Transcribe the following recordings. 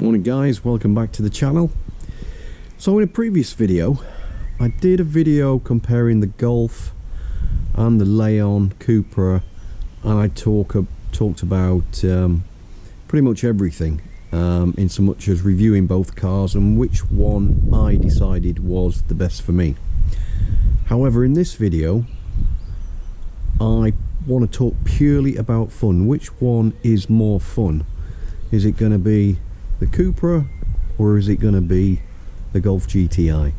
Morning guys, welcome back to the channel. So in a previous video I did a video comparing the Golf and the Leon Cupra, and I talked about pretty much everything in so much as reviewing both cars and which one I decided was the best for me. However, in this video I want to talk purely about fun. Which one is more fun? Is it going to be the Cupra or is it going to be the Golf GTI?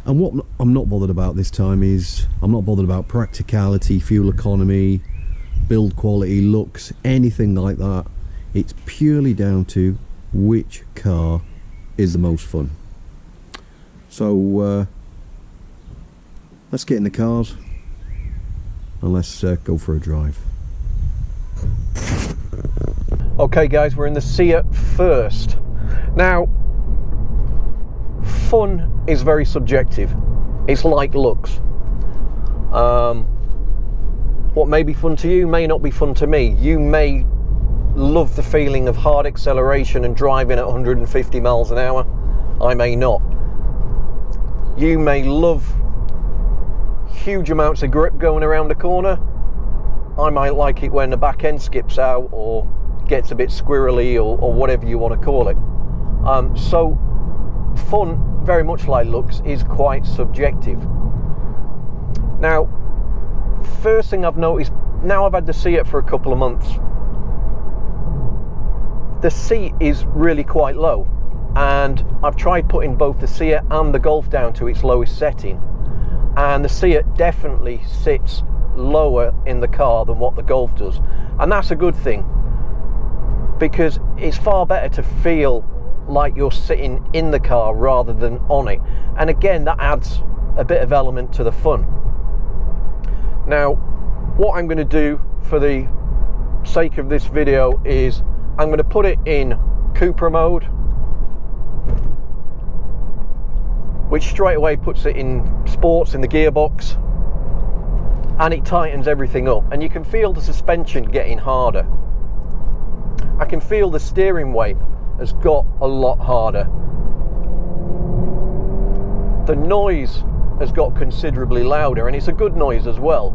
And what I'm not bothered about this time is I'm not bothered about practicality, fuel economy, build quality, looks, anything like that. It's purely down to which car is the most fun. So let's get in the cars and let's go for a drive. Okay guys, we're in the Seat first. Now, fun is very subjective. It's like looks. What may be fun to you may not be fun to me. You may love the feeling of hard acceleration and driving at 150 miles an hour. I may not. You may love huge amounts of grip going around a corner. I might like it when the back end skips out or gets a bit squirrely or whatever you want to call it. So fun, very much like looks, is quite subjective. Now, first thing I've noticed, now I've had the Seat for a couple of months, the seat is really quite low, and I've tried putting both the Seat and the Golf down to its lowest setting, and the Seat definitely sits lower in the car than what the Golf does, and that's a good thing, because it's far better to feel like you're sitting in the car rather than on it, and again that adds a bit of element to the fun. Now, what I'm going to do for the sake of this video is I'm going to put it in Cupra mode, which straight away puts it in sports in the gearbox, and it tightens everything up, and you can feel the suspension getting harder. I can feel the steering weight has got a lot harder. The noise has got considerably louder, and it's a good noise as well.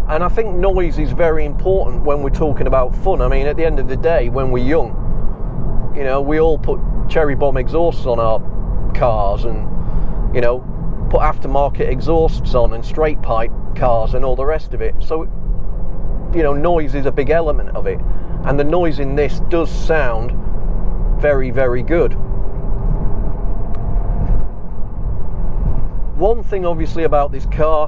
And I think noise is very important when we're talking about fun. I mean, at the end of the day, when we're young, you know, we all put cherry bomb exhausts on our cars and, you know, put aftermarket exhausts on and straight pipe cars and all the rest of it. So, you know, noise is a big element of it. And the noise in this does sound very, very good. One thing obviously about this car,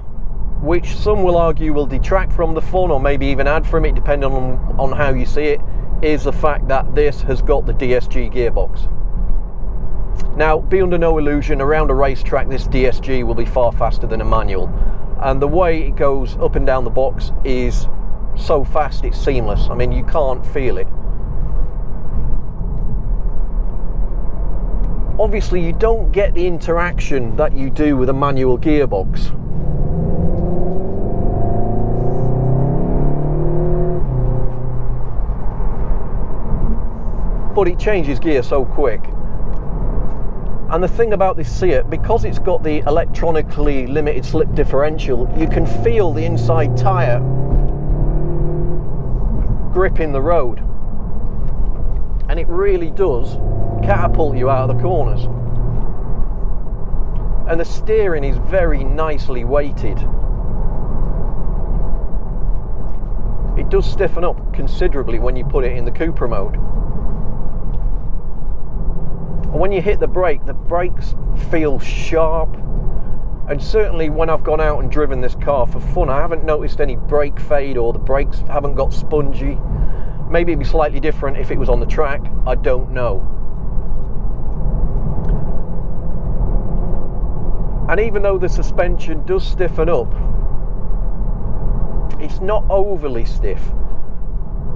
which some will argue will detract from the fun or maybe even add from it, depending on how you see it, is the fact that this has got the DSG gearbox. Now, be under no illusion, around a racetrack this DSG will be far faster than a manual, and the way it goes up and down the box is so fast it's seamless. I mean, you can't feel it. Obviously you don't get the interaction that you do with a manual gearbox. But it changes gear so quick. And the thing about this Seat, because it's got the electronically limited slip differential, you can feel the inside tyre gripping the road, and it really does catapult you out of the corners. And the steering is very nicely weighted. It does stiffen up considerably when you put it in the Cupra mode. And when you hit the brakes feel sharp, and certainly when I've gone out and driven this car for fun, I haven't noticed any brake fade or the brakes haven't got spongy. Maybe it'd be slightly different if it was on the track, I don't know. And even though the suspension does stiffen up, it's not overly stiff.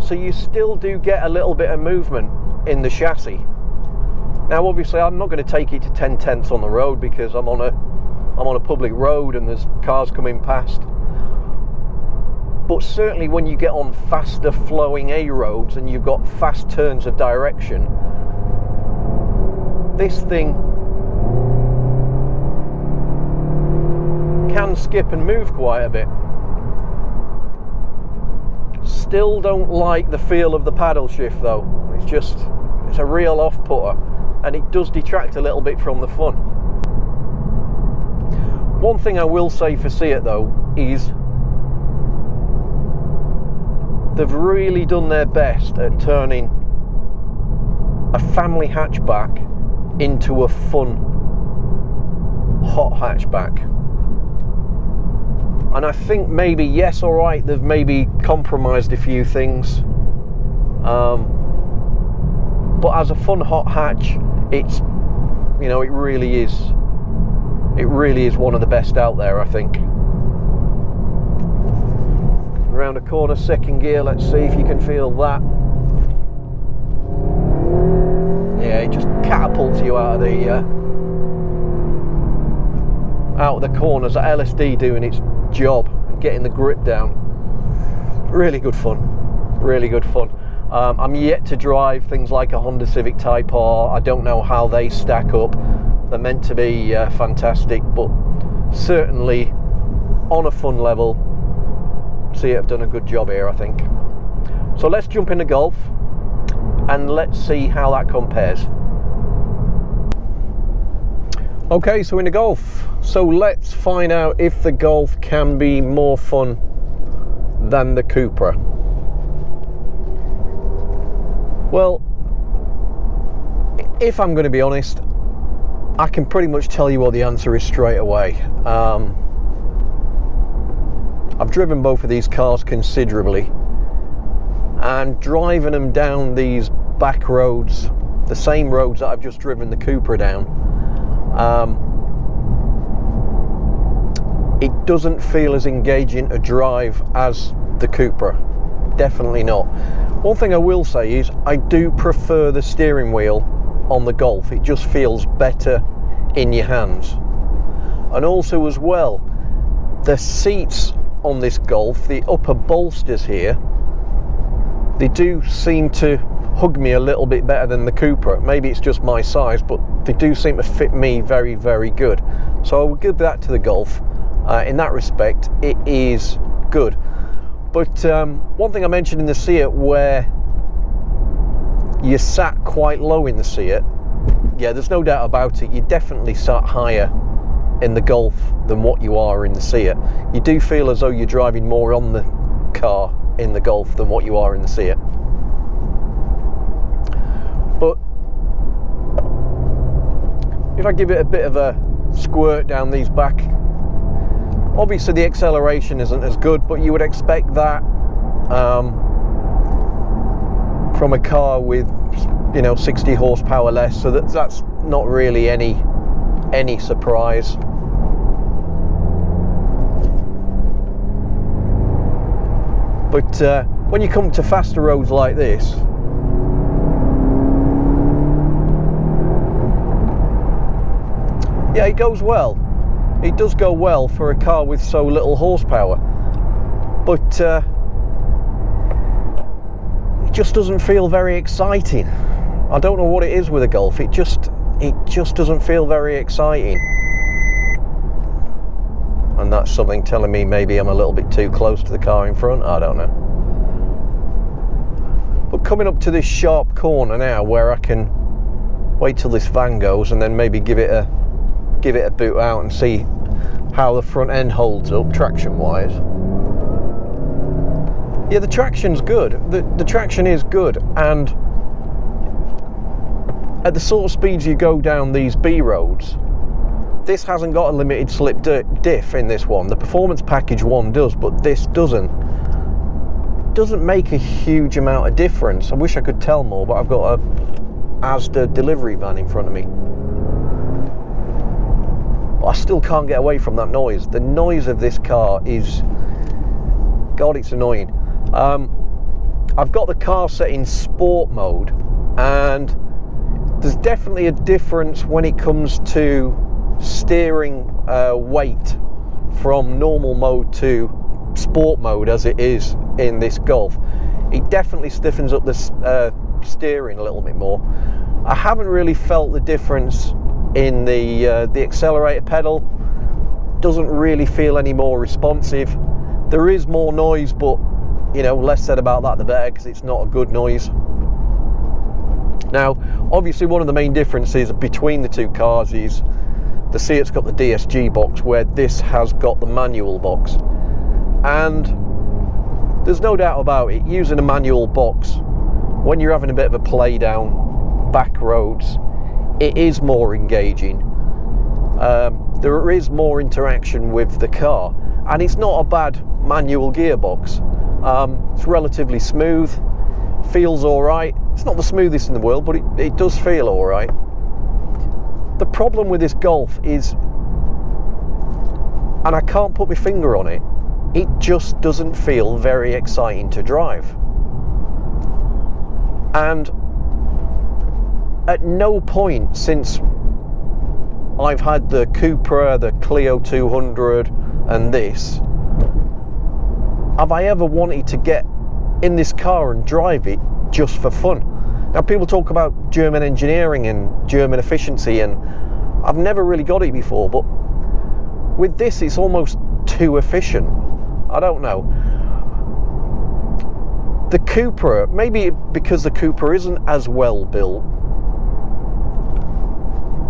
So you still do get a little bit of movement in the chassis. Now obviously I'm not going to take it to 10 tenths on the road because I'm on a public road and there's cars coming past. But certainly when you get on faster flowing A roads and you've got fast turns of direction, this thing can skip and move quite a bit. Still don't like the feel of the paddle shift though. It's a real off-putter, and it does detract a little bit from the fun. One thing I will say for Seat though is they've really done their best at turning a family hatchback into a fun hot hatchback. And I think maybe, yes, all right, they've maybe compromised a few things, but as a fun hot hatch, it's, you know, it really is one of the best out there, I think. Around a corner, second gear, let's see if you can feel that. Yeah, it just catapults you out of the corners. That LSD doing its job and getting the grip down. Really good fun, really good fun. I'm yet to drive things like a Honda Civic Type R. I don't know how they stack up. They're meant to be fantastic, but certainly on a fun level, Seat have done a good job here, I think. So let's jump in the Golf and let's see how that compares. Okay, so in the Golf, so let's find out if the Golf can be more fun than the Cupra. Well, if I'm going to be honest, I can pretty much tell you what the answer is straight away. I've driven both of these cars considerably, and driving them down these back roads, the same roads that I've just driven the Cupra down, it doesn't feel as engaging a drive as the Cupra. Definitely not. One thing I will say is I do prefer the steering wheel on the Golf. It just feels better in your hands. And also as well, the seats on this Golf, the upper bolsters here, they do seem to hug me a little bit better than the Cupra. Maybe it's just my size, but they do seem to fit me very, very good. So I will give that to the Golf. In that respect, it is good. But one thing I mentioned in the Seat, where you sat quite low in the Seat, yeah, there's no doubt about it, you definitely sat higher in the Golf than what you are in the Seat. You do feel as though you're driving more on the car in the Golf than what you are in the Seat. But if I give it a bit of a squirt down these back, obviously the acceleration isn't as good, but you would expect that from a car with, you know, 60 horsepower less, so that's not really any surprise. But when you come to faster roads like this, yeah, it goes well. It does go well for a car with so little horsepower, but it just doesn't feel very exciting. I don't know what it is with a Golf. It just doesn't feel very exciting. And that's something telling me maybe I'm a little bit too close to the car in front. I don't know. But coming up to this sharp corner now, where I can wait till this van goes and then maybe give it a boot out and see how the front end holds up traction wise. Yeah, the traction's good. The traction is good, and at the sort of speeds you go down these B roads, this hasn't got a limited slip diff in this one. The performance package one does, but this doesn't make a huge amount of difference. I wish I could tell more, but I've got a Asda delivery van in front of me. But I still can't get away from that noise. The noise of this car is, God, it's annoying. I've got the car set in sport mode, and there's definitely a difference when it comes to steering weight from normal mode to sport mode as it is in this Golf. It definitely stiffens up the steering a little bit more, I haven't really felt the difference in the accelerator pedal. Doesn't really feel any more responsive. There is more noise, but you know, less said about that the better, because it's not a good noise. Now, obviously one of the main differences between the two cars is the Seat's got the DSG box, where this has got the manual box. And there's no doubt about it, using a manual box, when you're having a bit of a play down back roads, it is more engaging. There is more interaction with the car, and it's not a bad manual gearbox. It's relatively smooth, feels alright. It's not the smoothest in the world, but it does feel alright. The problem with this Golf is, and I can't put my finger on it, it just doesn't feel very exciting to drive. And at no point since I've had the Cupra, the Clio 200 and this, have I ever wanted to get in this car and drive it just for fun. Now, people talk about German engineering and German efficiency, and I've never really got it before, but with this it's almost too efficient. I don't know. The Cupra, maybe because the Cupra isn't as well built,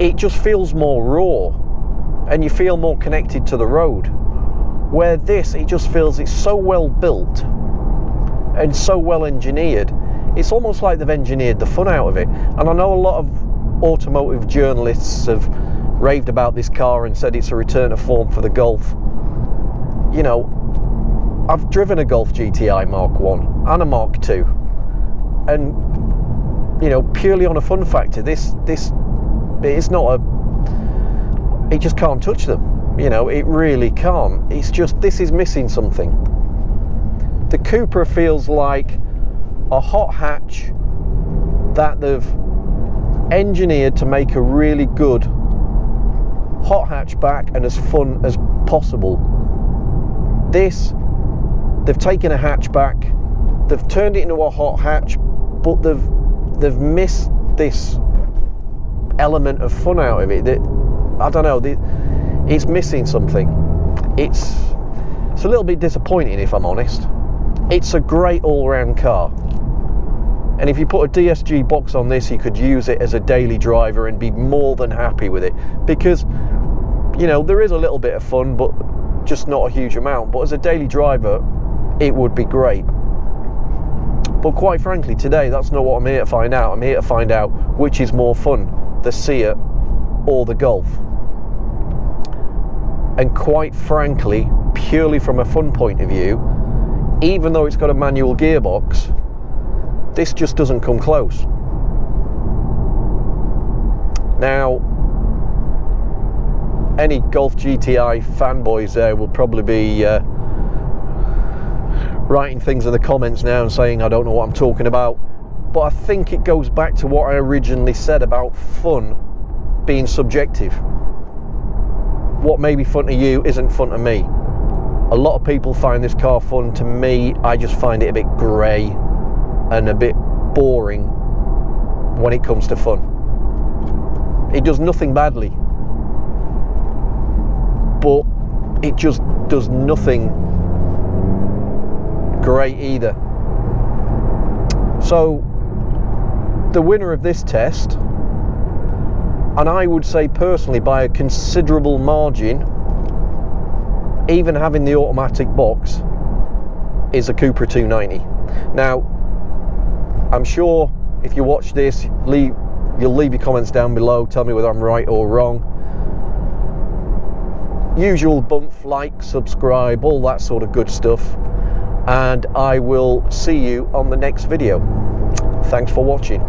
it just feels more raw and you feel more connected to the road. Where this, it just feels it's so well built and so well engineered, it's almost like they've engineered the fun out of it. And I know a lot of automotive journalists have raved about this car and said it's a return to form for the Golf. You know, I've driven a Golf GTI Mark 1 and a Mark 2, and you know, purely on a fun factor, this it's not a, it just can't touch them. You know, it really can't. It's just, this is missing something. The Cupra feels like a hot hatch that they've engineered to make a really good hot hatchback and as fun as possible. This, they've taken a hatchback, they've turned it into a hot hatch, but they've missed this element of fun out of it. That, I don't know, it's missing something. It's a little bit disappointing, if I'm honest. It's a great all-round car, and if you put a DSG box on this, you could use it as a daily driver and be more than happy with it, because you know, there is a little bit of fun, but just not a huge amount. But as a daily driver, it would be great. But quite frankly, today, that's not what I'm here to find out. I'm here to find out which is more fun, the Seat or the Golf. And quite frankly, purely from a fun point of view, even though it's got a manual gearbox, this just doesn't come close. Now, any Golf GTI fanboys there will probably be writing things in the comments now and saying I don't know what I'm talking about, but I think it goes back to what I originally said about fun being subjective. What may be fun to you isn't fun to me. A lot of people find this car fun. To me, I just find it a bit grey and a bit boring when it comes to fun. It does nothing badly, but it just does nothing great either. So the winner of this test, and I would say personally by a considerable margin, even having the automatic box, is a Cupra 290. Now, I'm sure if you watch this, you'll leave your comments down below, tell me whether I'm right or wrong. Usual bump, like, subscribe, all that sort of good stuff, and I will see you on the next video. Thanks for watching.